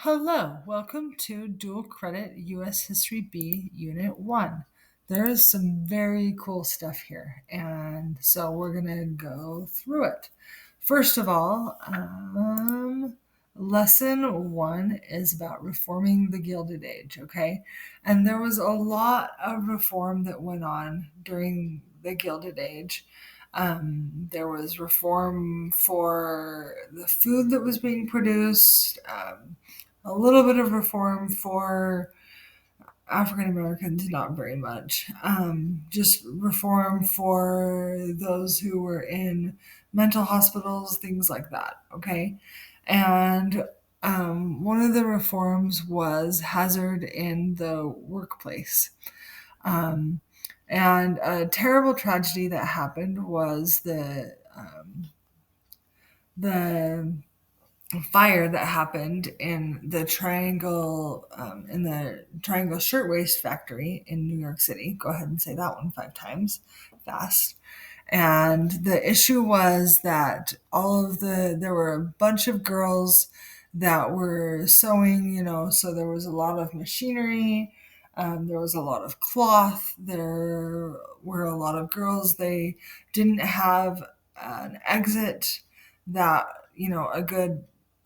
Hello, welcome to Dual Credit U.S. History B Unit 1. There is some very cool stuff here, and so we're going to go through it. First of all, lesson 1 is about reforming the Gilded Age, okay? And there was a lot of reform that went on during the Gilded Age. There was reform for the food that was being produced, a little bit of reform for African Americans, not very much. Just reform for those who were in mental hospitals, things like that. Okay. And one of the reforms was hazard in the workplace. Um, and a terrible tragedy that happened was the fire that happened in the Triangle Shirtwaist Factory in New York City. Go ahead and say that one 5 times fast. And the issue was that there were a bunch of girls that were sewing, so there was a lot of machinery. There was a lot of cloth. There were a lot of girls. They didn't have an exit that,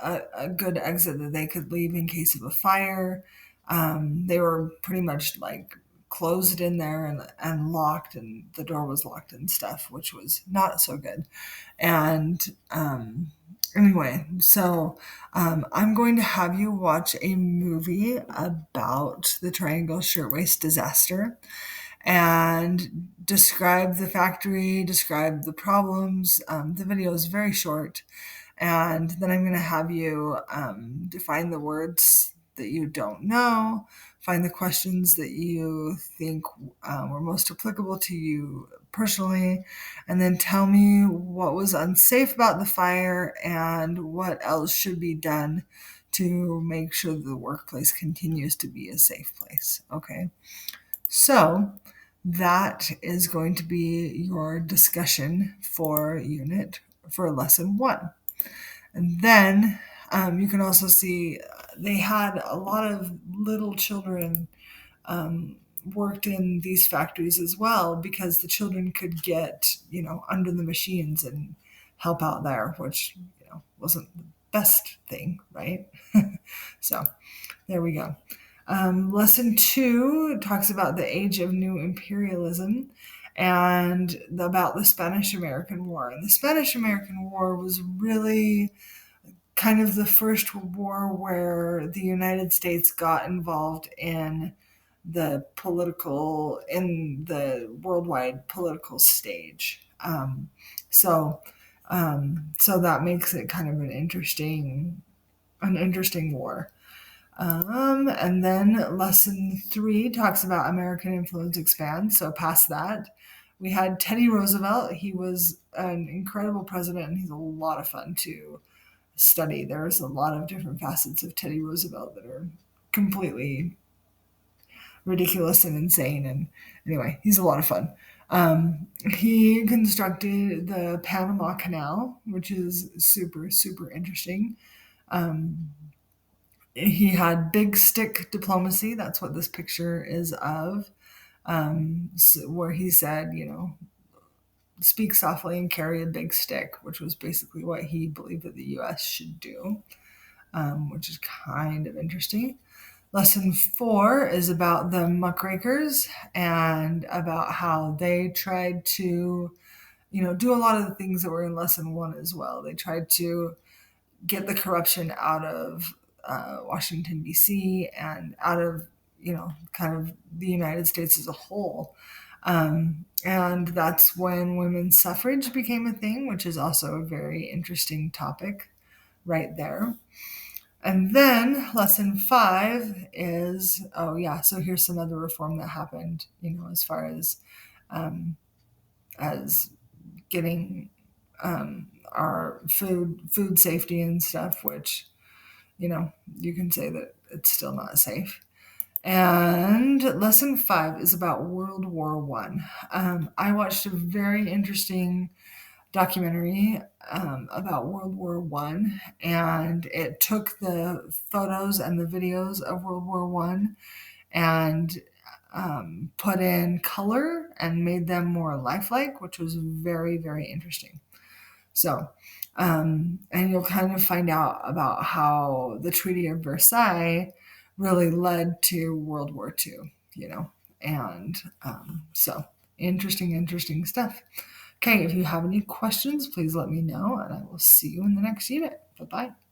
a good exit that they could leave in case of a fire. They were pretty much like closed in there and locked, and the door was locked and stuff, which was not so good. And anyway, so I'm going to have you watch a movie about the Triangle Shirtwaist disaster and describe the factory, describe the problems. The video is very short, and then I'm going to have you define the words that you don't know, find the questions that you think were most applicable to you personally, and then tell me what was unsafe about the fire and what else should be done to make sure the workplace continues to be a safe place. Okay, so that is going to be your discussion for lesson 1. And then you can also see they had a lot of little children worked in these factories as well, because the children could get, under the machines and help out there, which, wasn't the best thing, right? So there we go. Lesson 2 talks about the age of new imperialism and about the Spanish-American War. And the Spanish-American War was really kind of the first war where the United States got involved in the worldwide political stage. So that makes it kind of an interesting war. And then lesson 3 talks about American influence expands. So past that, we had Teddy Roosevelt. He was an incredible president, and he's a lot of fun to study. There's a lot of different facets of Teddy Roosevelt that are completely ridiculous and insane. And anyway, he's a lot of fun. He constructed the Panama Canal, which is super, super interesting. He had big stick diplomacy. That's what this picture is of, where he said, speak softly and carry a big stick, which was basically what he believed that the U.S. should do, which is kind of interesting. Lesson 4 is about the muckrakers and about how they tried to, do a lot of the things that were in lesson 1 as well. They tried to get the corruption out of Washington, D.C., and out of, kind of the United States as a whole. And that's when women's suffrage became a thing, which is also a very interesting topic right there. And then lesson 5 is, so here's some other reform that happened, as far as getting our food safety and stuff, which, you can say that it's still not safe. And lesson 5 is about World War I. I watched a very interesting documentary about World War One, and it took the photos and the videos of World War One and put in color and made them more lifelike, which was very, very interesting. So, and you'll kind of find out about how the Treaty of Versailles really led to World War II, and so interesting stuff. Okay, if you have any questions, please let me know, and I will see you in the next unit. Bye bye.